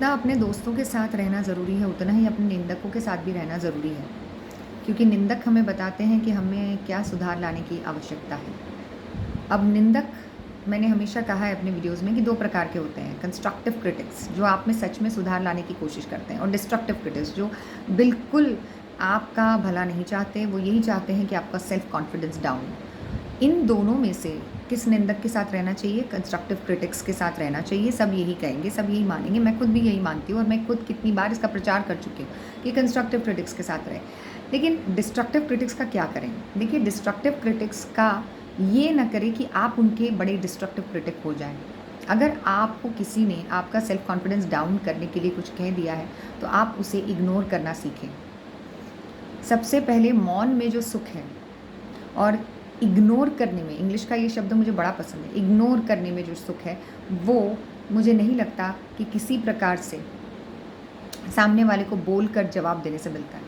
जितना अपने दोस्तों के साथ रहना ज़रूरी है उतना ही अपने निंदकों के साथ भी रहना ज़रूरी है, क्योंकि निंदक हमें बताते हैं कि हमें क्या सुधार लाने की आवश्यकता है। अब निंदक, मैंने हमेशा कहा है अपने वीडियोज़ में कि 2 प्रकार के होते हैं। कंस्ट्रक्टिव क्रिटिक्स जो आप में सच में सुधार लाने की कोशिश करते हैं, और डिस्ट्रक्टिव क्रिटिक्स जो बिल्कुल आपका भला नहीं चाहते, वो यही चाहते हैं कि आपका सेल्फ कॉन्फिडेंस डाउन। इन दोनों में से किस निंदक के साथ रहना चाहिए? कंस्ट्रक्टिव क्रिटिक्स के साथ रहना चाहिए। सब यही कहेंगे, सब यही मानेंगे, मैं खुद भी यही मानती हूँ और मैं खुद कितनी बार इसका प्रचार कर चुकी हूँ कि कंस्ट्रक्टिव क्रिटिक्स के साथ रहें। लेकिन डिस्ट्रक्टिव क्रिटिक्स का क्या करें? देखिए, डिस्ट्रक्टिव क्रिटिक्स का ये ना करें कि आप उनके बड़े डिस्ट्रक्टिव क्रिटिक हो जाएं। अगर आपको किसी ने आपका सेल्फ कॉन्फिडेंस डाउन करने के लिए कुछ कह दिया है तो आप उसे इग्नोर करना सीखें। सबसे पहले मौन में जो सुख है और इग्नोर करने में, इंग्लिश का ये शब्द मुझे बड़ा पसंद है, इग्नोर करने में जो सुख है वो मुझे नहीं लगता कि किसी प्रकार से सामने वाले को बोलकर जवाब देने से मिलता है।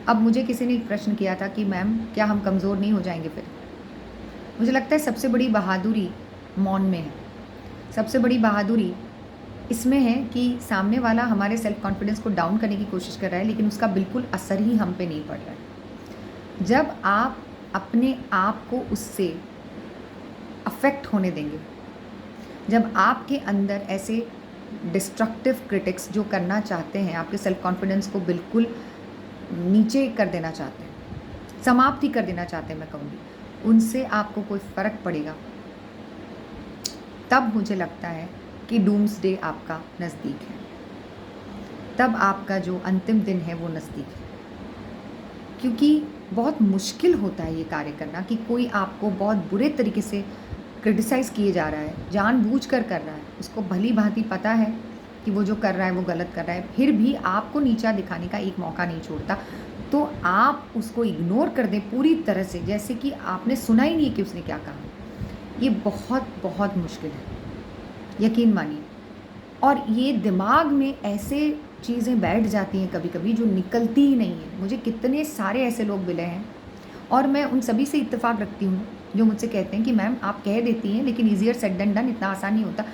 अब मुझे किसी ने एक प्रश्न किया था कि मैम, क्या हम कमज़ोर नहीं हो जाएंगे फिर? मुझे लगता है सबसे बड़ी बहादुरी मौन में है। सबसे बड़ी बहादुरी इसमें है कि सामने वाला हमारे सेल्फ कॉन्फिडेंस को डाउन करने की कोशिश कर रहा है, लेकिन उसका बिल्कुल असर ही हम पे नहीं पड़ रहा है। जब आप अपने आप को उससे अफेक्ट होने देंगे, जब आपके अंदर ऐसे डिस्ट्रक्टिव क्रिटिक्स जो करना चाहते हैं, आपके सेल्फ कॉन्फिडेंस को बिल्कुल नीचे कर देना चाहते हैं, समाप्त ही कर देना चाहते हैं, मैं कहूँगी, उनसे आपको कोई फ़र्क पड़ेगा, तब मुझे लगता है कि डूम्सडे आपका नज़दीक है। तब आपका जो अंतिम दिन है वो नज़दीक है। क्योंकि बहुत मुश्किल होता है ये कार्य करना कि कोई आपको बहुत बुरे तरीके से क्रिटिसाइज़ किए जा रहा है, जानबूझकर कर रहा है, उसको भली भांति पता है कि वो जो कर रहा है वो गलत कर रहा है, फिर भी आपको नीचा दिखाने का एक मौका नहीं छोड़ता, तो आप उसको इग्नोर कर दें पूरी तरह से, जैसे कि आपने सुना ही नहीं कि उसने क्या कहा। ये बहुत बहुत मुश्किल है, यकीन मानिए। और ये दिमाग में ऐसे चीज़ें बैठ जाती हैं कभी कभी जो निकलती ही नहीं है। मुझे कितने सारे ऐसे लोग मिले हैं और मैं उन सभी से इत्तेफाक रखती हूँ जो मुझसे कहते हैं कि मैम, आप कह देती हैं लेकिन ईजियर सेड देन डन, इतना आसान नहीं होता।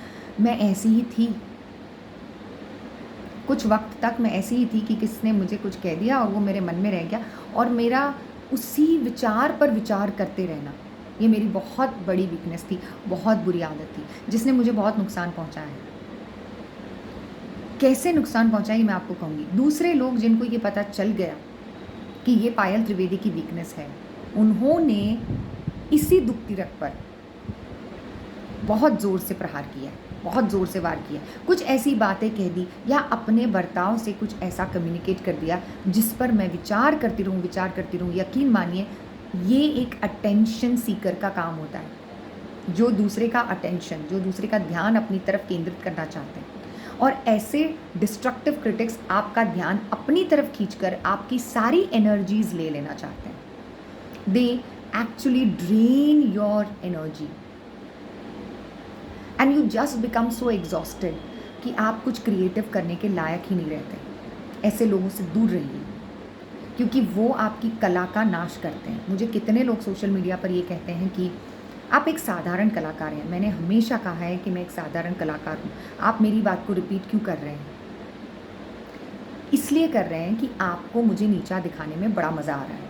मैं ऐसी ही थी, कुछ वक्त तक मैं ऐसी ही थी कि किसने मुझे कुछ कह दिया और वो मेरे मन में रह गया, और मेरा उसी विचार पर विचार करते रहना, ये मेरी बहुत बड़ी वीकनेस थी, बहुत बुरी आदत थी, जिसने मुझे बहुत नुकसान पहुंचाया है। कैसे नुकसान पहुंचाई मैं आपको कहूँगी। दूसरे लोग जिनको ये पता चल गया कि ये पायल त्रिवेदी की वीकनेस है, उन्होंने इसी दुख तिरक पर बहुत ज़ोर से प्रहार किया, बहुत ज़ोर से वार किया, कुछ ऐसी बातें कह दी या अपने बर्ताव से कुछ ऐसा कम्युनिकेट कर दिया जिस पर मैं विचार करती रहूँ। यकीन मानिए, ये एक अटेंशन सीकर का काम होता है, जो दूसरे का अटेंशन, जो दूसरे का ध्यान अपनी तरफ केंद्रित करना चाहते हैं। और ऐसे डिस्ट्रक्टिव क्रिटिक्स आपका ध्यान अपनी तरफ खींचकर आपकी सारी एनर्जीज ले लेना चाहते हैं। They actually drain your energy and you just become so exhausted कि आप कुछ क्रिएटिव करने के लायक ही नहीं रहते। ऐसे लोगों से दूर रहिए, क्योंकि वो आपकी कला का नाश करते हैं। मुझे कितने लोग सोशल मीडिया पर ये कहते हैं कि आप एक साधारण कलाकार हैं। मैंने हमेशा कहा है कि मैं एक साधारण कलाकार हूँ। आप मेरी बात को रिपीट क्यों कर रहे हैं? इसलिए कर रहे हैं कि आपको मुझे नीचा दिखाने में बड़ा मज़ा आ रहा है।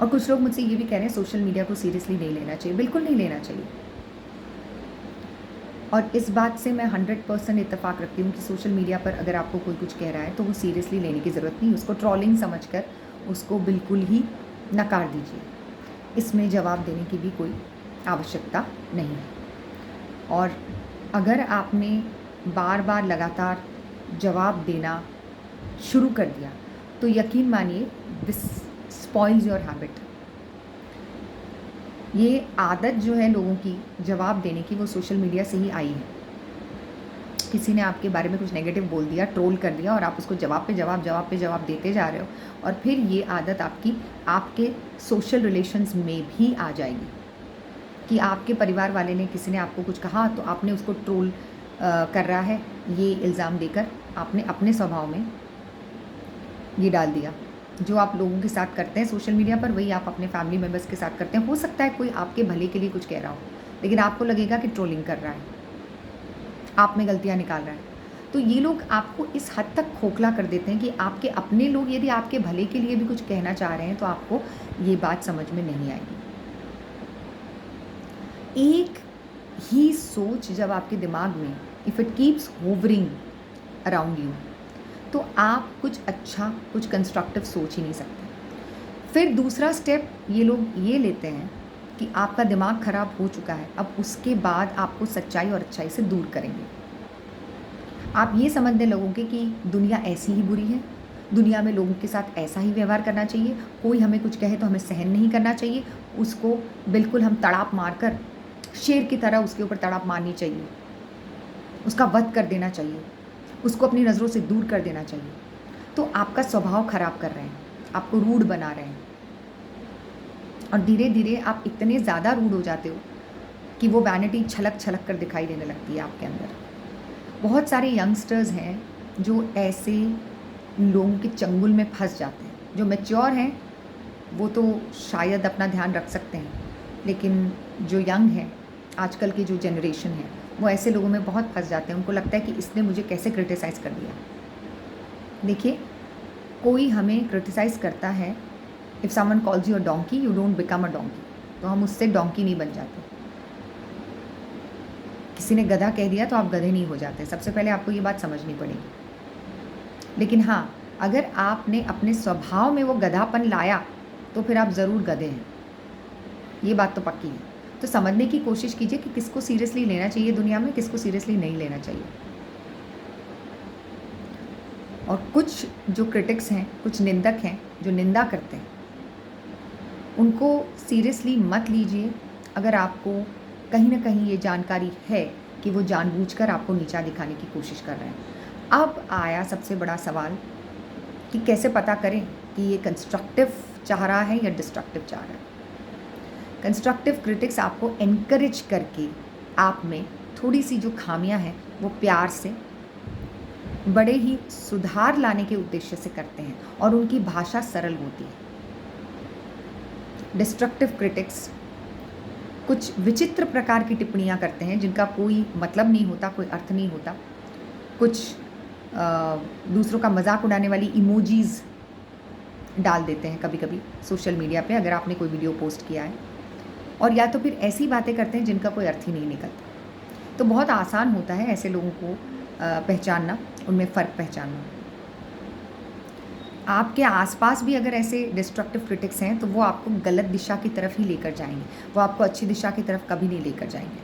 और कुछ लोग मुझसे ये भी कह रहे हैं सोशल मीडिया को सीरियसली नहीं लेना चाहिए। बिल्कुल नहीं लेना चाहिए। और इस बात से मैं 100% इत्तेफाक रखती हूँ कि सोशल मीडिया पर अगर आपको कोई कुछ कह रहा है तो वो सीरियसली लेने की ज़रूरत नहीं। उसको ट्रोलिंग समझकर उसको बिल्कुल ही नकार दीजिए। इसमें जवाब देने की भी कोई आवश्यकता नहीं है। और अगर आपने बार बार लगातार जवाब देना शुरू कर दिया तो यकीन मानिए, दिस स्पॉइल्स योर हैबिट। ये आदत जो है लोगों की जवाब देने की, वो सोशल मीडिया से ही आई है। किसी ने आपके बारे में कुछ नेगेटिव बोल दिया, ट्रोल कर दिया, और आप उसको जवाब पे जवाब देते जा रहे हो, और फिर ये आदत आपके सोशल रिलेशंस में भी आ जाएगी कि आपके परिवार वाले ने, किसी ने आपको कुछ कहा तो आपने उसको ट्रोल कर रहा है, ये इल्ज़ाम देकर आपने अपने स्वभाव में ये डाल दिया। जो आप लोगों के साथ करते हैं सोशल मीडिया पर, वही आप अपने फैमिली मेम्बर्स के साथ करते हैं। हो सकता है कोई आपके भले के लिए कुछ कह रहा हो, लेकिन आपको लगेगा कि ट्रोलिंग कर रहा है, आप में गलतियाँ निकाल रहा है। तो ये लोग आपको इस हद तक खोखला कर देते हैं कि आपके अपने लोग यदि आपके भले के लिए भी कुछ कहना चाह रहे हैं तो आपको ये बात समझ में नहीं आएगी। एक ही सोच जब आपके दिमाग में if it keeps hovering around you, तो आप कुछ अच्छा, कुछ कंस्ट्रक्टिव सोच ही नहीं सकते। फिर दूसरा स्टेप ये लोग ये लेते हैं कि आपका दिमाग ख़राब हो चुका है, अब उसके बाद आपको सच्चाई और अच्छाई से दूर करेंगे। आप ये समझने लगोगे कि दुनिया ऐसी ही बुरी है, दुनिया में लोगों के साथ ऐसा ही व्यवहार करना चाहिए, कोई हमें कुछ कहे तो हमें सहन नहीं करना चाहिए, उसको बिल्कुल हम तड़ाप मारकर शेर की तरह उसके ऊपर तड़ाप मारनी चाहिए, उसका वध कर देना चाहिए, उसको अपनी नज़रों से दूर कर देना चाहिए। तो आपका स्वभाव खराब कर रहे हैं, आपको रूड बना रहे हैं, और धीरे धीरे आप इतने ज़्यादा रूड हो जाते हो कि वो वैनिटी छलक छलक कर दिखाई देने लगती है आपके अंदर। बहुत सारे यंगस्टर्स हैं जो ऐसे लोगों के चंगुल में फंस जाते हैं। जो मैच्योर हैं वो तो शायद अपना ध्यान रख सकते हैं, लेकिन जो यंग हैं, आजकल की जो जनरेशन है, वो ऐसे लोगों में बहुत फंस जाते हैं। उनको लगता है कि इसने मुझे कैसे क्रिटिसाइज़ कर दिया। देखिए, कोई हमें क्रिटिसाइज़ करता है, if someone calls you a donkey, you don't become a donkey. तो हम उससे डोंकी नहीं बन जाते। किसी ने गधा कह दिया तो आप गधे नहीं हो जाते। सबसे पहले आपको ये बात समझनी पड़ेगी। लेकिन हाँ, अगर आपने अपने स्वभाव में वो गधापन लाया तो फिर आप ज़रूर गधे हैं, ये बात तो पक्की है। तो समझने की कोशिश कीजिए कि किसको सीरियसली लेना चाहिए दुनिया में, किसको सीरियसली नहीं लेना चाहिए। और कुछ जो क्रिटिक्स हैं, कुछ निंदक हैं जो निंदा करते हैं, उनको सीरियसली मत लीजिए अगर आपको कहीं ना कहीं ये जानकारी है कि वो जानबूझकर आपको नीचा दिखाने की कोशिश कर रहे हैं। अब आया सबसे बड़ा सवाल कि कैसे पता करें कि ये कंस्ट्रक्टिव चाह रहा है या डिस्ट्रक्टिव चाह रहा है। कंस्ट्रक्टिव क्रिटिक्स आपको एनकरेज करके आप में थोड़ी सी जो खामियां हैं वो प्यार से, बड़े ही सुधार लाने के उद्देश्य से करते हैं और उनकी भाषा सरल होती है। डिस्ट्रक्टिव क्रिटिक्स कुछ विचित्र प्रकार की टिप्पणियां करते हैं जिनका कोई मतलब नहीं होता, कोई अर्थ नहीं होता। कुछ दूसरों का मजाक उड़ाने वाली इमोजीज़ डाल देते हैं कभी कभी सोशल मीडिया पे, अगर आपने कोई वीडियो पोस्ट किया है, और या तो फिर ऐसी बातें करते हैं जिनका कोई अर्थ ही नहीं निकलता। तो बहुत आसान होता है ऐसे लोगों को पहचानना, उनमें फ़र्क पहचानना। आपके आसपास भी अगर ऐसे डिस्ट्रक्टिव क्रिटिक्स हैं तो वो आपको गलत दिशा की तरफ ही लेकर जाएंगे, वो आपको अच्छी दिशा की तरफ कभी नहीं लेकर जाएंगे।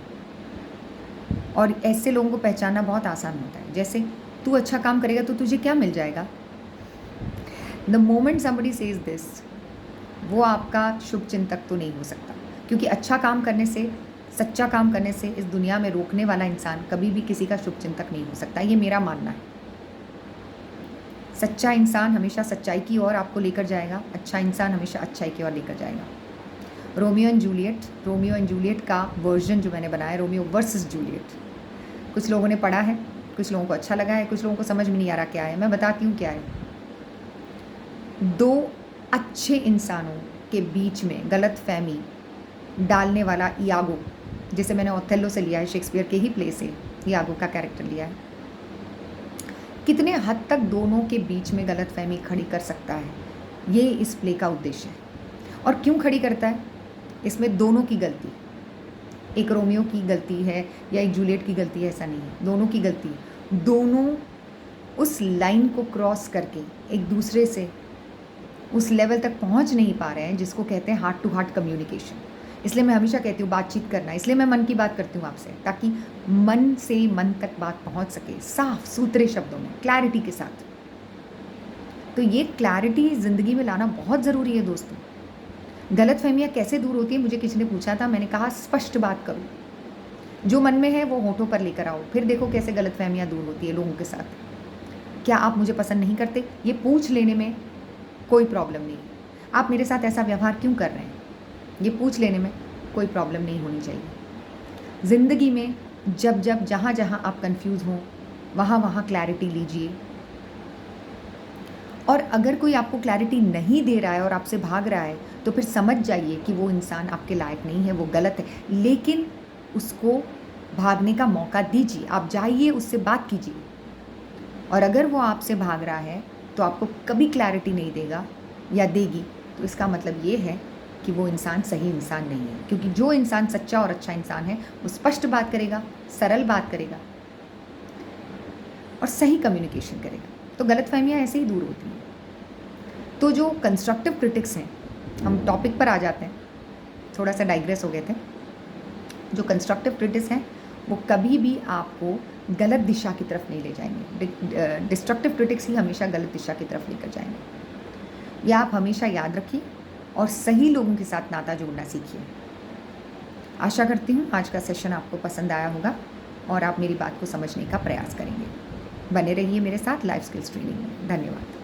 और ऐसे लोगों को पहचानना बहुत आसान होता है। जैसे तू अच्छा काम करेगा तो तुझे क्या मिल जाएगा। The moment somebody says this, वो आपका शुभ चिंतक तो नहीं हो सकता, क्योंकि अच्छा काम करने से, सच्चा काम करने से इस दुनिया में रोकने वाला इंसान कभी भी किसी का शुभ चिंतक नहीं हो सकता। ये मेरा मानना है। सच्चा इंसान हमेशा सच्चाई की ओर आपको लेकर जाएगा, अच्छा इंसान हमेशा अच्छाई की ओर लेकर जाएगा। रोमियो एंड जूलियट का वर्जन जो मैंने बनाया, रोमियो वर्सेस जूलियट, कुछ लोगों ने पढ़ा है, कुछ लोगों को अच्छा लगा है, कुछ लोगों को समझ में नहीं आ रहा क्या है। मैं बताती हूँ क्या है। दो अच्छे इंसानों के बीच में गलत फहमी डालने वाला इयागो, जिसे मैंने ओथेलो से लिया है, शेक्सपियर के ही प्ले से इयागो का कैरेक्टर लिया है, कितने हद तक दोनों के बीच में गलतफहमी खड़ी कर सकता है, ये इस प्ले का उद्देश्य है। और क्यों खड़ी करता है? इसमें दोनों की गलती, एक रोमियो की गलती है या एक जूलियट की गलती है, ऐसा नहीं है, दोनों की गलती है। दोनों उस लाइन को क्रॉस करके एक दूसरे से उस लेवल तक पहुंच नहीं पा रहे हैं जिसको कहते हैं हार्ट टू हार्ट कम्युनिकेशन। इसलिए मैं हमेशा कहती हूँ बातचीत करना, इसलिए मैं मन की बात करती हूँ आपसे, ताकि मन से मन तक बात पहुँच सके साफ सुथरे शब्दों में, क्लैरिटी के साथ। तो ये क्लैरिटी ज़िंदगी में लाना बहुत ज़रूरी है दोस्तों। गलतफहमियाँ कैसे दूर होती है, मुझे किसी ने पूछा था, मैंने कहा स्पष्ट बात करो, जो मन में है वो होठों पर लेकर आओ, फिर देखो कैसे गलतफहमियाँ दूर होती है लोगों के साथ। क्या आप मुझे पसंद नहीं करते, ये पूछ लेने में कोई प्रॉब्लम नहीं। आप मेरे साथ ऐसा व्यवहार क्यों कर रहे हैं, ये पूछ लेने में कोई प्रॉब्लम नहीं होनी चाहिए। ज़िंदगी में जब जब जहाँ जहाँ आप कंफ्यूज हों, वहाँ वहाँ क्लैरिटी लीजिए। और अगर कोई आपको क्लैरिटी नहीं दे रहा है और आपसे भाग रहा है, तो फिर समझ जाइए कि वो इंसान आपके लायक नहीं है, वो गलत है। लेकिन उसको भागने का मौका दीजिए, आप जाइए, उससे बात कीजिए, और अगर वो आपसे भाग रहा है तो आपको कभी क्लैरिटी नहीं देगा या देगी, तो इसका मतलब ये है कि वो इंसान सही इंसान नहीं है। क्योंकि जो इंसान सच्चा और अच्छा इंसान है वो स्पष्ट बात करेगा, सरल बात करेगा और सही कम्युनिकेशन करेगा। तो गलतफहमियाँ ऐसे ही दूर होती हैं। तो जो कंस्ट्रक्टिव क्रिटिक्स हैं, हम टॉपिक पर आ जाते हैं, थोड़ा सा डाइग्रेस हो गए थे। जो कंस्ट्रक्टिव क्रिटिक्स हैं वो कभी भी आपको गलत दिशा की तरफ नहीं ले जाएंगे। डिस्ट्रक्टिव क्रिटिक्स ही हमेशा गलत दिशा की तरफ लेकर जाएंगे। यह आप हमेशा याद रखिए और सही लोगों के साथ नाता जोड़ना सीखिए। आशा करती हूँ आज का सेशन आपको पसंद आया होगा और आप मेरी बात को समझने का प्रयास करेंगे। बने रहिए मेरे साथ लाइफ स्किल्स ट्रेनिंग में। धन्यवाद।